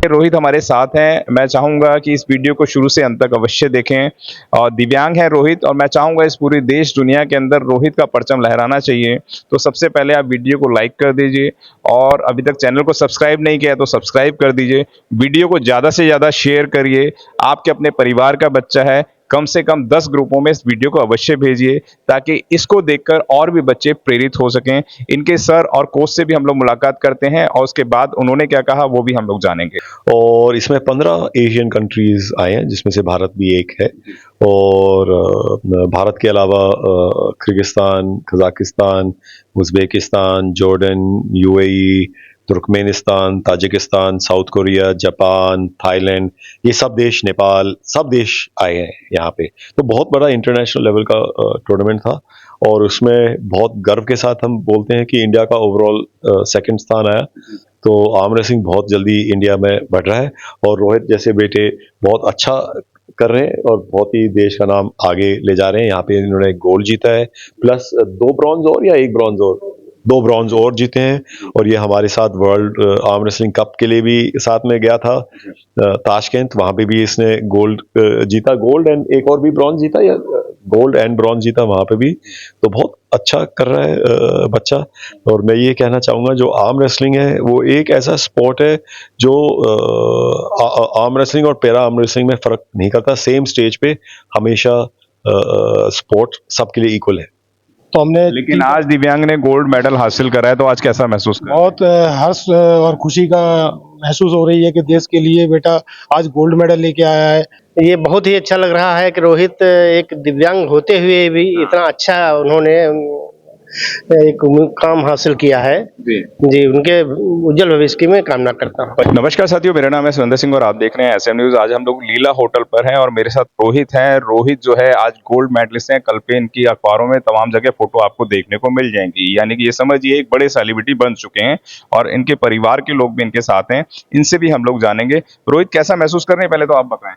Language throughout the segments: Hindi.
रोहित हमारे साथ हैं। मैं चाहूँगा कि इस वीडियो को शुरू से अंत तक अवश्य देखें। और दिव्यांग है रोहित, और मैं चाहूँगा इस पूरी देश दुनिया के अंदर रोहित का परचम लहराना चाहिए। तो सबसे पहले आप वीडियो को लाइक कर दीजिए, और अभी तक चैनल को सब्सक्राइब नहीं किया है तो सब्सक्राइब कर दीजिए। वीडियो को ज़्यादा से ज़्यादा शेयर करिए। आपके अपने परिवार का बच्चा है, कम से कम 10 ग्रुपों में इस वीडियो को अवश्य भेजिए, ताकि इसको देखकर और भी बच्चे प्रेरित हो सकें। इनके सर और कोच से भी हम लोग मुलाकात करते हैं, और उसके बाद उन्होंने क्या कहा वो भी हम लोग जानेंगे। और इसमें 15 एशियन कंट्रीज आए हैं, जिसमें से भारत भी एक है। और भारत के अलावा Kyrgyzstan, Kazakhstan, Uzbekistan, Jordan, UAE, Turkmenistan, Tajikistan, south Korea, Japan, Thailand, ये सब देश, नेपाल, सब देश आए हैं यहाँ पे। तो बहुत बड़ा इंटरनेशनल लेवल का टूर्नामेंट था, और उसमें बहुत गर्व के साथ हम बोलते हैं कि इंडिया का ओवरऑल सेकंड स्थान आया। तो आर्म रेसलिंग बहुत जल्दी इंडिया में बढ़ रहा है, और रोहित जैसे बेटे बहुत अच्छा कर रहे हैं और बहुत ही देश का नाम आगे ले जा रहे हैं। यहाँ पे इन्होंने गोल्ड जीता है, प्लस 2 ब्रॉन्ज और या 1 ब्रॉन्ज और 2 ब्रॉन्ज और जीते हैं। और ये हमारे साथ वर्ल्ड आर्म रेसलिंग कप के लिए भी साथ में गया था ताशकंद, वहाँ पे भी इसने गोल्ड जीता, गोल्ड एंड एक और भी ब्रॉन्ज जीता, या गोल्ड एंड ब्रॉन्ज जीता वहाँ पे भी। तो बहुत अच्छा कर रहा है बच्चा। और मैं ये कहना चाहूँगा, जो आर्म रेसलिंग है वो एक ऐसा स्पोर्ट है जो आर्म रेसलिंग और पैरा आर्म रेसलिंग में फ़र्क नहीं करता। सेम स्टेज पे हमेशा स्पोर्ट सबके लिए इक्वल है। तो हमने लेकिन आज दिव्यांग ने गोल्ड मेडल हासिल करा है, तो आज कैसा महसूस कर रहे हैं? बहुत हर्ष और खुशी का महसूस हो रही है कि देश के लिए बेटा आज गोल्ड मेडल लेके आया है। ये बहुत ही अच्छा लग रहा है कि रोहित एक दिव्यांग होते हुए भी इतना अच्छा उन्होंने एक काम हासिल किया है। जी, उनके उज्जवल भविष्य की मैं कामना करता हूँ। नमस्कार साथियों, मेरा नाम है सुरेंद्र सिंह और आप देख रहे हैं एसएम न्यूज। आज हम लोग लीला होटल पर हैं और मेरे साथ रोहित हैं। रोहित जो है आज गोल्ड मेडलिस्ट हैं। कल पे इनकी अखबारों में तमाम जगह फोटो आपको देखने को मिल जाएंगी, यानी कि ये समझिए एक बड़े सेलिब्रिटी बन चुके हैं, और इनके परिवार के लोग भी इनके साथ हैं। इनसे भी हम लोग जानेंगे। रोहित, कैसा महसूस कर ररे हैं, पहले तो आप बताएं।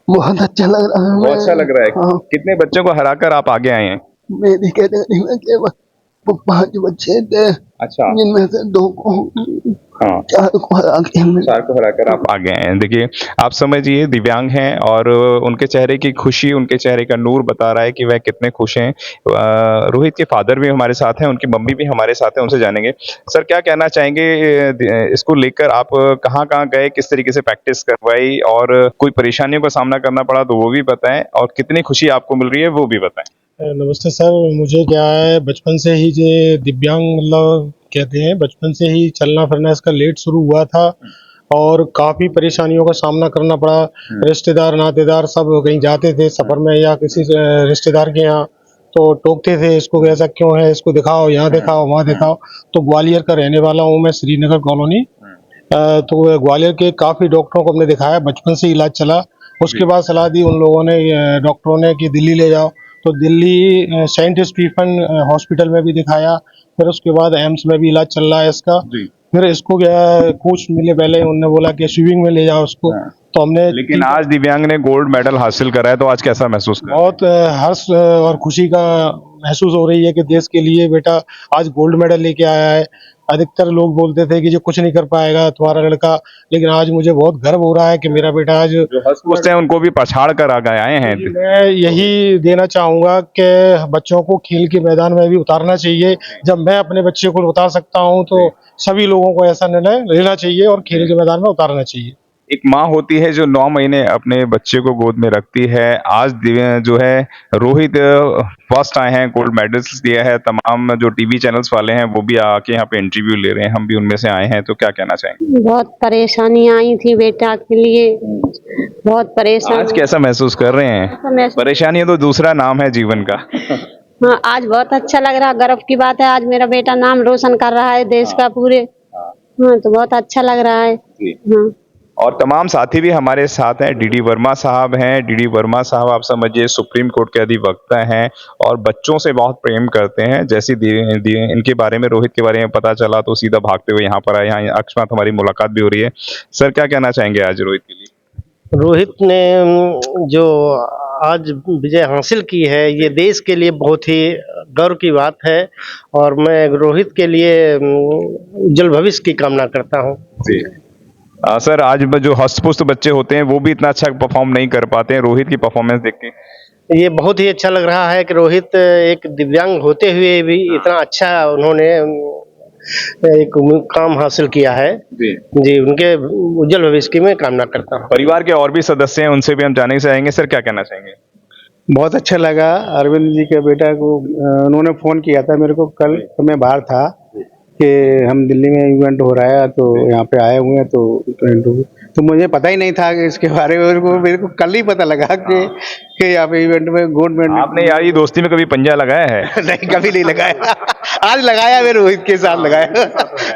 बहुत अच्छा लग रहा है। बहुत अच्छा लग रहा है। हाँ। कितने बच्चों को हराकर आप आगे आए हैं? मेरी कैटेगरी में केवल 5 बच्चे थे, अच्छा। जिनमें से 2 को, हाँ, 4 को हरा के हमने। 4 को हराकर आप आगे आए हैं। देखिए, आप समझिए दिव्यांग हैं, और उनके चेहरे की खुशी, उनके चेहरे का नूर बता रहा है कि वह कितने खुश हैं। रोहित के फादर भी हमारे साथ हैं, उनकी मम्मी भी हमारे साथ हैं, उनसे जानेंगे। सर, क्या कहना चाहेंगे इसको लेकर? आप कहाँ-कहाँ गए, किस तरीके से प्रैक्टिस करवाई, और कोई परेशानियों का सामना करना पड़ा तो वो भी बताएं, और कितनी खुशी आपको मिल रही है वो भी बताएं। नमस्ते सर, मुझे क्या है बचपन से ही ये दिव्यांग मतलब कहते हैं, बचपन से ही चलना फिरना इसका लेट शुरू हुआ था, और काफ़ी परेशानियों का सामना करना पड़ा। रिश्तेदार नातेदार सब कहीं जाते थे सफ़र में या किसी रिश्तेदार के यहाँ, तो टोकते थे इसको, ऐसा क्यों है, इसको दिखाओ, यहाँ दिखाओ, वहाँ दिखाओ। तो ग्वालियर का रहने वाला हूँ मैं, श्रीनगर कॉलोनी। तो ग्वालियर के काफ़ी डॉक्टरों को हमने दिखाया, बचपन से इलाज चला। उसके बाद सलाह दी उन लोगों ने, डॉक्टरों ने, कि दिल्ली ले जाओ। तो दिल्ली सेंट स्टीफन हॉस्पिटल में भी दिखाया, फिर उसके बाद एम्स में भी इलाज चल रहा है इसका। फिर इसको क्या कोच मिले पहले, उन्होंने बोला कि स्विमिंग में ले जाओ उसको। तो हमने, लेकिन आज दिव्यांग ने गोल्ड मेडल हासिल करा है, तो आज कैसा महसूस कर रहे हैं? बहुत हर्ष और खुशी का महसूस हो रही है कि देश के लिए बेटा आज गोल्ड मेडल लेके आया है। अधिकतर लोग बोलते थे कि जो कुछ नहीं कर पाएगा तुम्हारा लड़का, लेकिन आज मुझे बहुत गर्व हो रहा है कि मेरा बेटा आज, जो हंसते हैं उनको भी पछाड़ कर आए हैं। मैं यही देना चाहूँगा कि बच्चों को खेल के मैदान में भी उतारना चाहिए। जब मैं अपने बच्चे को उतार सकता हूँ, तो सभी लोगों को ऐसा निर्णय लेना चाहिए और खेल के मैदान में उतारना चाहिए। एक माँ होती है जो 9 महीने अपने बच्चे को गोद में रखती है। आज जो है रोहित फर्स्ट आए हैं, गोल्ड मेडल्स दिया है। तमाम जो टीवी चैनल्स वाले हैं वो भी आके यहाँ पे इंटरव्यू ले रहे हैं, हम भी उनमें से आए हैं। तो क्या कहना चाहेंगे? बहुत परेशानी आई थी बेटा के लिए, बहुत परेशान। आज कैसा महसूस कर रहे हैं? परेशानी तो दूसरा नाम है जीवन का। हाँ, आज बहुत अच्छा लग रहा है, गर्व की बात है। आज मेरा बेटा नाम रोशन कर रहा है देश का पूरे। हाँ, तो बहुत अच्छा लग रहा है। हाँ। और तमाम साथी भी हमारे साथ हैं। डीडी वर्मा साहब हैं। डीडी वर्मा साहब आप समझिए सुप्रीम कोर्ट के अधिवक्ता हैं, और बच्चों से बहुत प्रेम करते हैं। जैसे इनके बारे में, रोहित के बारे में पता चला तो सीधा भागते हुए यहाँ पर आए। यहाँ अकस्मात हमारी मुलाकात भी हो रही है। सर, क्या कहना चाहेंगे आज रोहित के लिए? रोहित ने जो आज विजय हासिल की है, ये देश के लिए बहुत ही गर्व की बात है, और मैं रोहित के लिए उज्जवल भविष्य की कामना करता हूँ। सर आज जो हष्ट-पुष्ट बच्चे होते हैं वो भी इतना अच्छा परफॉर्म नहीं कर पाते हैं रोहित की परफॉर्मेंस देख के। ये बहुत ही अच्छा लग रहा है कि रोहित एक दिव्यांग होते हुए भी इतना अच्छा उन्होंने एक मुकाम हासिल किया है। जी, उनके उज्जवल भविष्य की मैं कामना करता हूँ। परिवार के और भी सदस्य हैं उनसे भी हम जानना चाहेंगे। सर क्या कहना चाहेंगे? बहुत अच्छा लगा अरविंद जी के बेटा को उन्होंने फ़ोन किया था मेरे को कल, तो मैं बाहर था कि हम दिल्ली में इवेंट हो रहा है तो यहाँ पे आए हुए हैं, तो मुझे पता ही नहीं था कि इसके बारे में। मेरे को कल ही पता लगा कि यहाँ पे इवेंट में गोल्ड मेडल। आपने यार ये दोस्ती में कभी पंजा लगाया है? नहीं, कभी नहीं लगाया। आज लगाया मैंने, रोहित के साथ लगाया।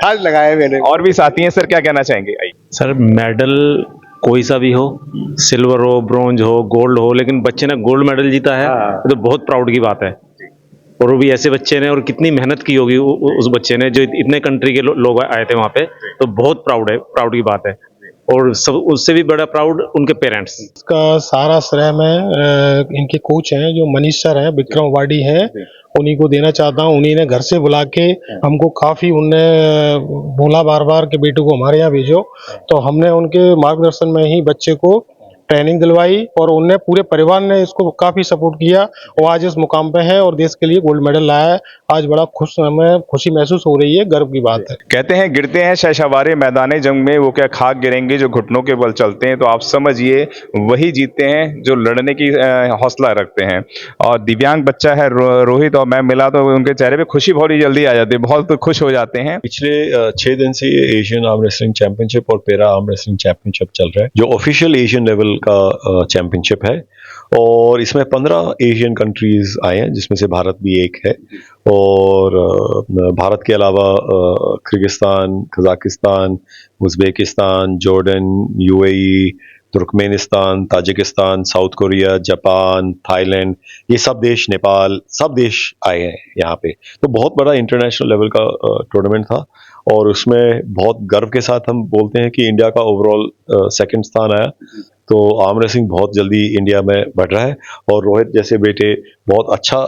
आज लगाया मैंने। और भी साथी हैं, सर क्या कहना चाहेंगे? आइए। सर मेडल कोई सा भी हो, सिल्वर हो, ब्रॉन्ज हो, गोल्ड हो, लेकिन बच्चे ने गोल्ड मेडल जीता है तो बहुत प्राउड की बात है। और वो भी ऐसे बच्चे ने, और कितनी मेहनत की होगी उस बच्चे ने, जो इतने कंट्री के लोग आए थे वहाँ पे, तो बहुत प्राउड की बात है। और सब उससे भी बड़ा प्राउड उनके पेरेंट्स। इसका सारा श्रेय मैं इनके कोच हैं जो मनीष सर हैं, विक्रम वाडी हैं, उन्हीं को देना चाहता हूँ। उन्हीं ने घर से बुला के हमको काफ़ी उनने बोला बार बार कि बेटू को हमारे यहाँ भेजो, तो हमने उनके मार्गदर्शन में ही बच्चे को ट्रेनिंग दिलवाई और उनने पूरे परिवार ने इसको काफ़ी सपोर्ट किया और आज इस मुकाम पे है और देश के लिए गोल्ड मेडल लाया है। आज बड़ा हमें खुशी महसूस हो रही है, गर्व की बात है। कहते हैं गिरते हैं शहसवारे मैदाने जंग में, वो क्या खाक गिरेंगे जो घुटनों के बल चलते हैं। तो आप समझिए वही जीतते हैं जो लड़ने की हौसला रखते हैं। और दिव्यांग बच्चा है रोहित, और मैं मिला तो उनके चेहरे पे खुशी बहुत ही जल्दी आ जाती है, बहुत खुश हो जाते हैं। पिछले 6 दिन से ये एशियन आर्म रेसलिंग चैंपियनशिप और पैरा आर्म रेसलिंग चैंपियनशिप चल रहा है, जो ऑफिशियल एशियन लेवल का चैंपियनशिप है। और इसमें 15 एशियन कंट्रीज आए हैं, जिसमें से भारत भी एक है। और भारत के अलावा Kyrgyzstan, Kazakhstan, Uzbekistan, Jordan, UAE, Turkmenistan, Tajikistan, south Korea, Japan, Thailand, ये सब देश, नेपाल, सब देश आए हैं यहाँ पे। तो बहुत बड़ा इंटरनेशनल लेवल का टूर्नामेंट था और उसमें बहुत गर्व के साथ हम बोलते हैं कि इंडिया का ओवरऑल सेकंड स्थान आया। तो आर्म रेसलिंग बहुत जल्दी इंडिया में बढ़ रहा है और रोहित जैसे बेटे बहुत अच्छा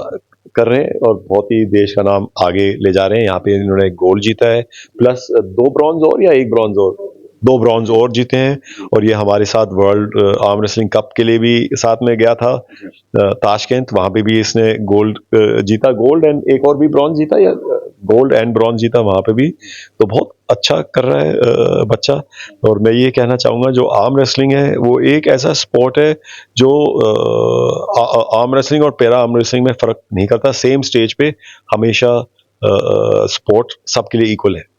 कर रहे हैं और बहुत ही देश का नाम आगे ले जा रहे हैं। यहाँ पे इन्होंने गोल्ड जीता है, प्लस 2 ब्रॉन्ज और या 1 ब्रॉन्ज और 2 ब्रॉन्ज और जीते हैं। और ये हमारे साथ वर्ल्ड आर्म रेसलिंग कप के लिए भी साथ में गया था ताशकंद, वहाँ पे भी इसने गोल्ड जीता, गोल्ड एंड एक और भी ब्रॉन्ज जीता, या गोल्ड एंड ब्रॉन्ज जीता वहाँ पे भी। तो बहुत अच्छा कर रहा है बच्चा। और मैं ये कहना चाहूँगा, जो आर्म रेसलिंग है वो एक ऐसा स्पोर्ट है जो आर्म रेसलिंग और पैरा आर्म रेसलिंग में फ़र्क नहीं करता। सेम स्टेज पे हमेशा स्पोर्ट सबके लिए इक्वल है।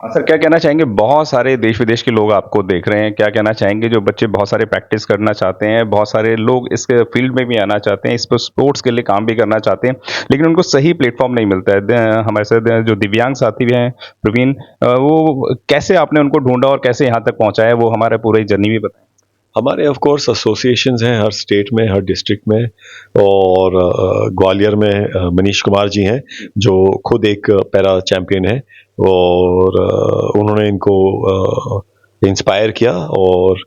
सर क्या कहना चाहेंगे? बहुत सारे देश विदेश के लोग आपको देख रहे हैं, क्या कहना चाहेंगे? जो बच्चे बहुत सारे प्रैक्टिस करना चाहते हैं, बहुत सारे लोग इस फील्ड में भी आना चाहते हैं, इस पर स्पोर्ट्स के लिए काम भी करना चाहते हैं, लेकिन उनको सही प्लेटफॉर्म नहीं मिलता है। हमारे साथ जो दिव्यांग साथी भी हैं प्रवीण, वो कैसे आपने उनको ढूंढा और कैसे यहाँ तक पहुँचाया, वो हमारे पूरी जर्नी भी बताएं। हमारे ऑफ कोर्स एसोसिएशंस हैं हर स्टेट में, हर डिस्ट्रिक्ट में। और ग्वालियर में मनीष कुमार जी हैं जो खुद एक पैरा चैंपियन है और उन्होंने इनको इंस्पायर किया और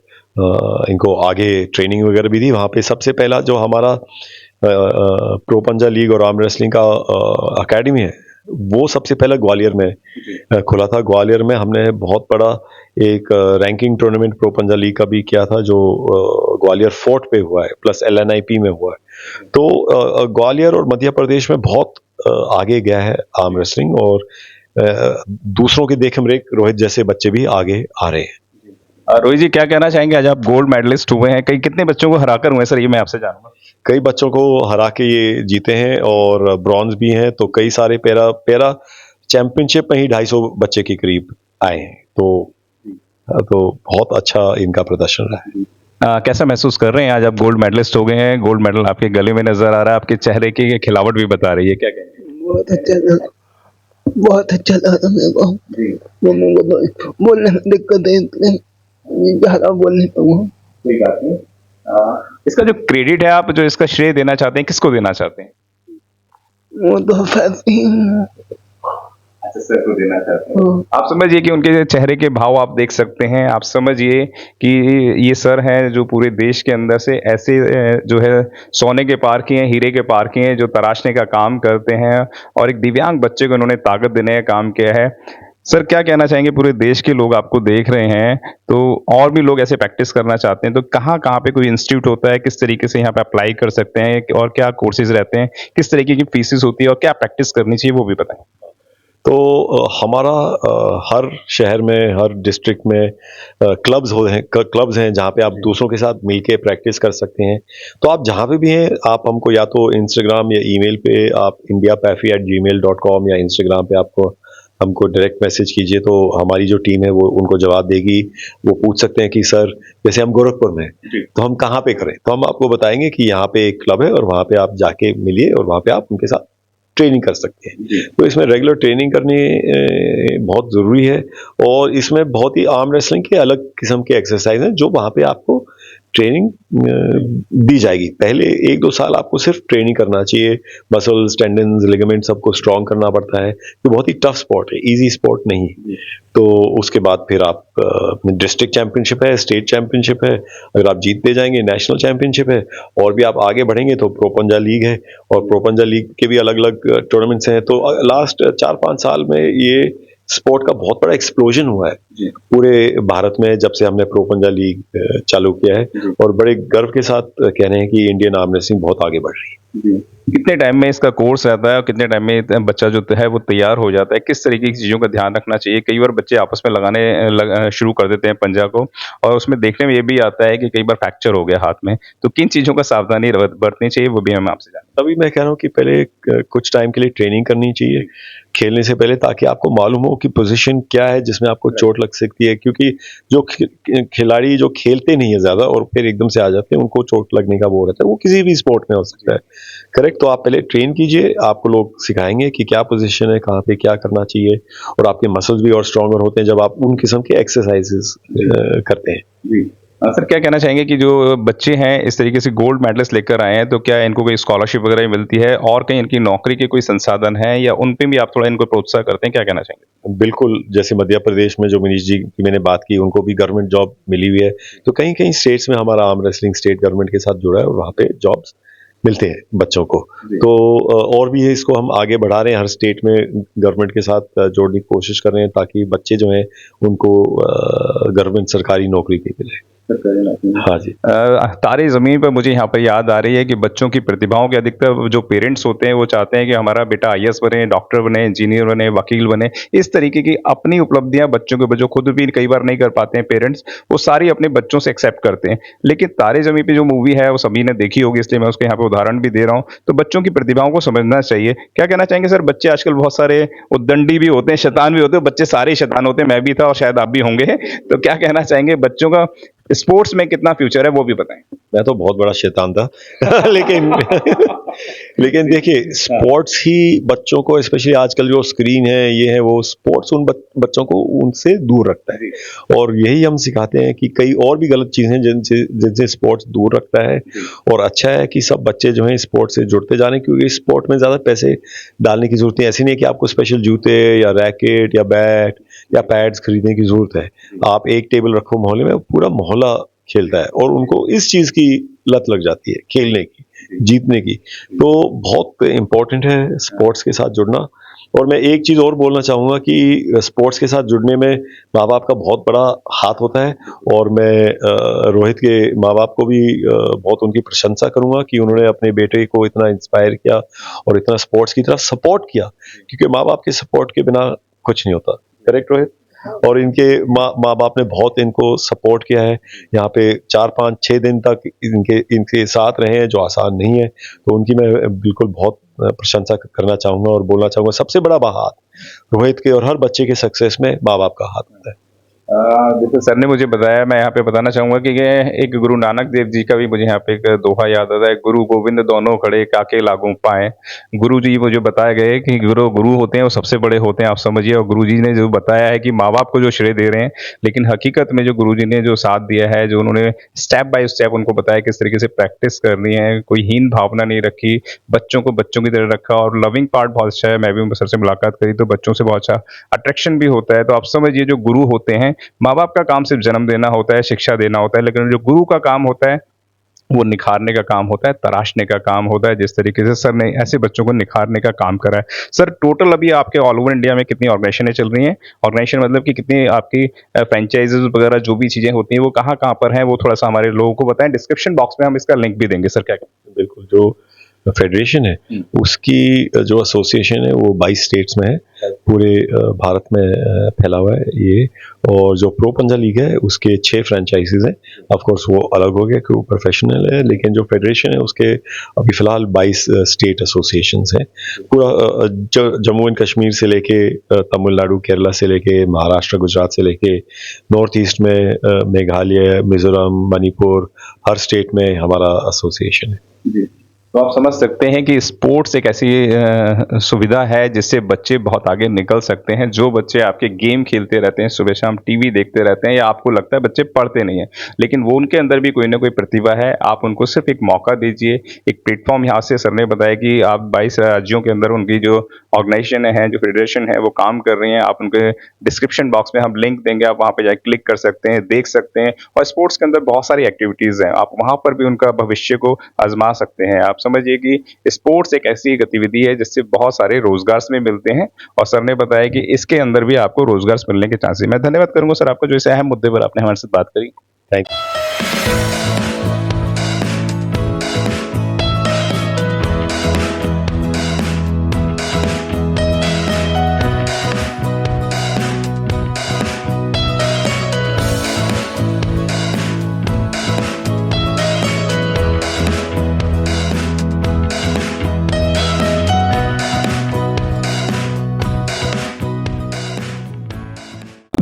इनको आगे ट्रेनिंग वगैरह भी दी। वहाँ पे सबसे पहला जो हमारा प्रो पंजा लीग और आर्म रेसलिंग का अकेडमी है, वो सबसे पहले ग्वालियर में खुला था। ग्वालियर में हमने बहुत बड़ा एक रैंकिंग टूर्नामेंट प्रो पंजा लीग का भी किया था, जो ग्वालियर फोर्ट पे हुआ है, प्लस LNIP में हुआ है। तो ग्वालियर और मध्य प्रदेश में बहुत आगे गया है आर्म रेसलिंग, और दूसरों की देख रेख रोहित जैसे बच्चे भी आगे आ रहे हैं। रोहित जी क्या कहना चाहेंगे? आज आप गोल्ड मेडलिस्ट हुए हैं, कई कितने बच्चों को हराकर हुए सर, ये मैं आपसे जानूंगा। कई बच्चों को हरा के ये जीते हैं और ब्रॉन्ज भी हैं। तो कई सारे पैरा चैंपियनशिप में ही 250 बच्चे के करीब आए हैं। तो बहुत अच्छा इनका प्रदर्शन रहा है। कैसा महसूस कर रहे हैं? आज आप गोल्ड मेडलिस्ट हो गए हैं, गोल्ड मेडल आपके गले में नजर आ रहा है, आपके चेहरे की खिलावट भी बता रही है, क्या कहेंगे? बहुत अच्छा लगा, बहुत अच्छा लगा मेरे को। मम्मी को तो बोलने में दिक्कत है, इसलिए ज़्यादा बोल नहीं पाऊंगा। कोई बात नहीं। इसका जो क्रेडिट है, आप जो इसका श्रेय देना चाहते हैं, किसको देना चाहते हैं? वो तो फैसले सर को देना चाहते हैं। आप समझिए कि उनके चेहरे के भाव आप देख सकते हैं। आप समझिए कि ये सर हैं जो पूरे देश के अंदर से ऐसे जो है सोने के पार किए हैं, हीरे के पार किए हैं, जो तराशने का काम करते हैं और एक दिव्यांग बच्चे को उन्होंने ताकत देने का काम किया है। सर क्या कहना चाहेंगे, पूरे देश के लोग आपको देख रहे हैं, तो और भी लोग ऐसे प्रैक्टिस करना चाहते हैं, तो कहाँ-कहाँ पे कोई इंस्टीट्यूट होता है, किस तरीके से यहाँ पे अप्लाई कर सकते हैं और क्या कोर्सेज़ रहते हैं, किस तरीके की फीसेस होती है और क्या प्रैक्टिस करनी चाहिए वो भी बताएँ? तो हमारा हर शहर में, हर डिस्ट्रिक्ट में क्लब्स हैं जहाँ पे आप दूसरों के साथ मिलके प्रैक्टिस कर सकते हैं। तो आप जहाँ पे भी हैं, आप हमको या तो इंस्टाग्राम या ईमेल पे आप indiapafi@gmail.com या इंस्टाग्राम पे आपको हमको डायरेक्ट मैसेज कीजिए, तो हमारी जो टीम है वो उनको जवाब देगी। वो पूछ सकते हैं कि सर, जैसे हम गोरखपुर में हैं, तो हम कहाँ पे करें? तो हम आपको बताएँगे कि यहाँ पे एक क्लब है और वहाँ पे आप जाके मिलिए और वहाँ पे आप उनके साथ ट्रेनिंग कर सकते हैं। तो इसमें रेगुलर ट्रेनिंग करनी बहुत ज़रूरी है और इसमें बहुत ही आर्म रेसलिंग के अलग किस्म के एक्सरसाइज हैं जो वहाँ पे आपको ट्रेनिंग दी जाएगी। पहले 1-2 साल आपको सिर्फ ट्रेनिंग करना चाहिए, मसल्स, टेंडन्स, लिगामेंट सबको स्ट्रॉन्ग करना पड़ता है। ये बहुत ही टफ स्पोर्ट है, ईज़ी स्पोर्ट नहीं है। तो उसके बाद फिर आप डिस्ट्रिक्ट चैंपियनशिप है, स्टेट चैंपियनशिप है, अगर आप जीतते जाएंगे नेशनल चैंपियनशिप है, और भी आप आगे बढ़ेंगे तो प्रो पंजा लीग है, और प्रो पंजा लीग के भी अलग-अलग टूर्नामेंट्स हैं। तो लास्ट 4-5 साल में ये स्पोर्ट का बहुत बड़ा एक्सप्लोजन हुआ है पूरे भारत में जब से हमने प्रो पंजा लीग चालू किया है, और बड़े गर्व के साथ कह रहे हैं कि इंडियन आर्म रेसलिंग बहुत आगे बढ़ रही है। कितने टाइम में इसका कोर्स रहता है और कितने टाइम में बच्चा जो है वो तैयार हो जाता है? किस तरीके की चीज़ों का ध्यान रखना चाहिए? कई बार बच्चे आपस में शुरू कर देते हैं पंजा को, और उसमें देखने में ये भी आता है कि कई बार फ्रैक्चर हो गया हाथ में, तो किन चीज़ों का सावधानी बरतनी चाहिए वो भी हम आपसे जानें। तभी मैं कह रहा हूँ कि पहले कुछ टाइम के लिए ट्रेनिंग करनी चाहिए खेलने से पहले, ताकि आपको मालूम हो कि पोजीशन क्या है जिसमें आपको चोट लग सकती है। क्योंकि जो खिलाड़ी जो खेलते नहीं है ज़्यादा और फिर एकदम से आ जाते हैं, उनको चोट लगने का वो रहता है। वो किसी भी स्पोर्ट में हो सकता है, करेक्ट। तो आप पहले ट्रेन कीजिए, आपको लोग सिखाएंगे कि क्या पोजीशन है, कहाँ पे क्या करना चाहिए, और आपके मसल्स भी और स्ट्रॉन्गर होते हैं जब आप उन किस्म के एक्सरसाइजेस करते हैं। सर क्या कहना चाहेंगे कि जो बच्चे हैं इस तरीके से गोल्ड मेडलिस्ट लेकर आए हैं, तो क्या इनको कोई स्कॉलरशिप वगैरह मिलती है और कहीं इनकी नौकरी के कोई संसाधन है, या उन पे भी आप थोड़ा इनको प्रोत्साहन करते हैं? क्या कहना चाहेंगे? बिल्कुल, जैसे मध्य प्रदेश में जो मनीष जी की मैंने बात की, उनको भी गवर्नमेंट जॉब मिली हुई है। तो कहीं-कहीं स्टेट्स में हमारा आर्म रेसलिंग स्टेट गवर्नमेंट के साथ जुड़ा है और वहाँ पे जॉब्स मिलते हैं बच्चों को। तो और भी है, इसको हम आगे बढ़ा रहे हैं, हर स्टेट में गवर्नमेंट के साथ जोड़ने की कोशिश कर रहे हैं, ताकि बच्चे जो हैं उनको गवर्नमेंट सरकारी नौकरी भी मिले। हाँ जी। तारे ज़मीन पर मुझे यहाँ पर याद आ रही है कि बच्चों की प्रतिभाओं के अधिकतर जो पेरेंट्स होते हैं वो चाहते हैं कि हमारा बेटा आईएएस बने, डॉक्टर बने, इंजीनियर बने, वकील बने। इस तरीके की अपनी उपलब्धियां बच्चों के जो खुद भी कई बार नहीं कर पाते हैं पेरेंट्स, वो सारी अपने बच्चों से एक्सेप्ट करते हैं। लेकिन तारे ज़मीन पे जो मूवी है वो सभी ने देखी होगी, इसलिए मैं उसके यहाँ पे उदाहरण भी दे रहा हूँ। तो बच्चों की प्रतिभाओं को समझना चाहिए। क्या कहना चाहेंगे सर? बच्चे आजकल बहुत सारे उद्दंडी भी होते हैं, शैतान भी होते हैं, बच्चे सारे शैतान होते हैं, मैं भी था और शायद आप भी होंगे। तो क्या कहना चाहेंगे, बच्चों का स्पोर्ट्स में कितना फ्यूचर है वो भी बताएं। मैं तो बहुत बड़ा शैतान था लेकिन लेकिन देखिए, स्पोर्ट्स ही बच्चों को, स्पेशली आजकल जो स्क्रीन है ये है, वो स्पोर्ट्स उन बच्चों को उनसे दूर रखता है, और यही हम सिखाते हैं कि कई और भी गलत चीज़ें जिनसे स्पोर्ट्स दूर रखता है। और अच्छा है कि सब बच्चे जो हैं स्पोर्ट्स से जुड़ते जा रहे हैं, क्योंकि स्पोर्ट में ज़्यादा पैसे डालने की ज़रूरत नहीं है। ऐसी नहीं है कि आपको स्पेशल जूते या रैकेट या बैट या पैड्स खरीदने की ज़रूरत है। आप एक टेबल रखो मोहल्ले में, पूरा मोहल्ला खेलता है, और उनको इस चीज़ की लत लग जाती है, खेलने की, जीतने की। तो बहुत इम्पोर्टेंट है स्पोर्ट्स के साथ जुड़ना। और मैं एक चीज़ और बोलना चाहूँगा कि स्पोर्ट्स के साथ जुड़ने में माँ बाप का बहुत बड़ा हाथ होता है, और मैं रोहित के माँ बाप को भी बहुत उनकी प्रशंसा करूँगा कि उन्होंने अपने बेटे को इतना इंस्पायर किया और इतना स्पोर्ट्स की तरफ सपोर्ट किया, क्योंकि माँ बाप के सपोर्ट के बिना कुछ नहीं होता। करेक्ट रोहित? और इनके माँ बाप ने बहुत इनको सपोर्ट किया है। यहाँ पे 4-5-6 दिन तक इनके साथ रहे हैं, जो आसान नहीं है। तो उनकी मैं बिल्कुल बहुत प्रशंसा करना चाहूँगा और बोलना चाहूँगा, सबसे बड़ा हाथ रोहित के और हर बच्चे के सक्सेस में माँ बाप का हाथ होता है। देखो सर ने मुझे बताया, मैं यहाँ पे बताना चाहूँगा कि ये एक गुरु नानक देव जी का भी मुझे यहाँ पे एक दोहा याद आता है, गुरु गोविंद दोनों खड़े काके लागू पाए। गुरु जी मुझे बताया गए कि गुरु होते हैं वो सबसे बड़े होते हैं, आप समझिए। और गुरु जी ने जो बताया है कि माँ बाप को जो श्रेय दे रहे हैं, लेकिन हकीकत में जो गुरु जी ने जो साथ दिया है, जो उन्होंने स्टेप बाय स्टेप उनको बताया किस तरीके से प्रैक्टिस करनी है, कोई हीन भावना नहीं रखी, बच्चों को बच्चों की तरह रखा, और लविंग पार्ट बहुत अच्छा है। मैं भी सर से मुलाकात करी तो बच्चों से बहुत अच्छा अट्रैक्शन भी होता है। तो आप समझिए, जो गुरु होते हैं, माँ बाप का काम सिर्फ जन्म देना होता है, शिक्षा देना होता है, लेकिन जो गुरु का काम होता है वो निखारने का काम होता है, तराशने का काम होता है। जिस तरीके से सर ने ऐसे बच्चों को निखारने का काम करा है। सर टोटल अभी आपके ऑल ओवर इंडिया में कितनी ऑर्गेनाइजेशनें चल रही हैं? ऑर्गेनाइजेशन मतलब कि कितनी आपकी फ्रेंचाइजीज वगैरह जो भी चीज़ें होती हैं वो कहाँ-कहाँ पर हैं, वो थोड़ा-सा हमारे लोगों को बताएँ। डिस्क्रिप्शन बॉक्स में हम इसका लिंक भी देंगे सर, क्या कहते बिल्कुल, जो फेडरेशन है उसकी जो एसोसिएशन है वो 22 स्टेट्स में है, पूरे भारत में फैला हुआ है ये। और जो प्रो पंजा लीग है उसके 6 फ्रेंचाइजीज हैं। ऑफ कोर्स वो अलग हो गया कि वो प्रोफेशनल है, लेकिन जो फेडरेशन है उसके अभी फिलहाल 22 स्टेट एसोसिएशंस हैं। पूरा जम्मू एंड कश्मीर से लेके तमिलनाडु, केरला से लेके महाराष्ट्र, गुजरात से लेके नॉर्थ ईस्ट में मेघालय, मिजोरम, मणिपुर, हर स्टेट में हमारा एसोसिएशन है। तो आप समझ सकते हैं कि स्पोर्ट्स एक ऐसी सुविधा है जिससे बच्चे बहुत आगे निकल सकते हैं। जो बच्चे आपके गेम खेलते रहते हैं, सुबह शाम टीवी देखते रहते हैं, या आपको लगता है बच्चे पढ़ते नहीं हैं, लेकिन वो उनके अंदर भी कोई ना कोई प्रतिभा है। आप उनको सिर्फ एक मौका दीजिए, एक प्लेटफॉर्म। यहाँ से सर ने बताया कि आप 22 राज्यों के अंदर उनकी जो ऑर्गेनाइजेशन है, जो फेडरेशन है, वो काम कर रही हैं। आप उनके डिस्क्रिप्शन बॉक्स में हम लिंक देंगे, आप वहाँ पे जाके क्लिक कर सकते हैं, देख सकते हैं। और स्पोर्ट्स के अंदर बहुत सारी एक्टिविटीज़ हैं, आप वहाँ पर भी उनका भविष्य को आजमा सकते हैं। आप समझिए कि स्पोर्ट्स एक ऐसी गतिविधि है जिससे बहुत सारे रोजगार में मिलते हैं, और सर ने बताया कि इसके अंदर भी आपको रोजगार मिलने के चांसेस। मैं धन्यवाद करूंगा सर आपका, जो इस अहम मुद्दे पर आपने हमारे साथ बात करी। Thank you.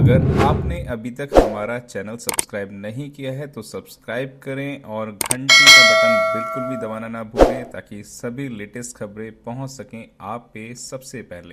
अगर आपने अभी तक हमारा चैनल सब्सक्राइब नहीं किया है तो सब्सक्राइब करें और घंटी का बटन बिल्कुल भी दबाना ना भूलें, ताकि सभी लेटेस्ट खबरें पहुंच सकें आप पे सबसे पहले।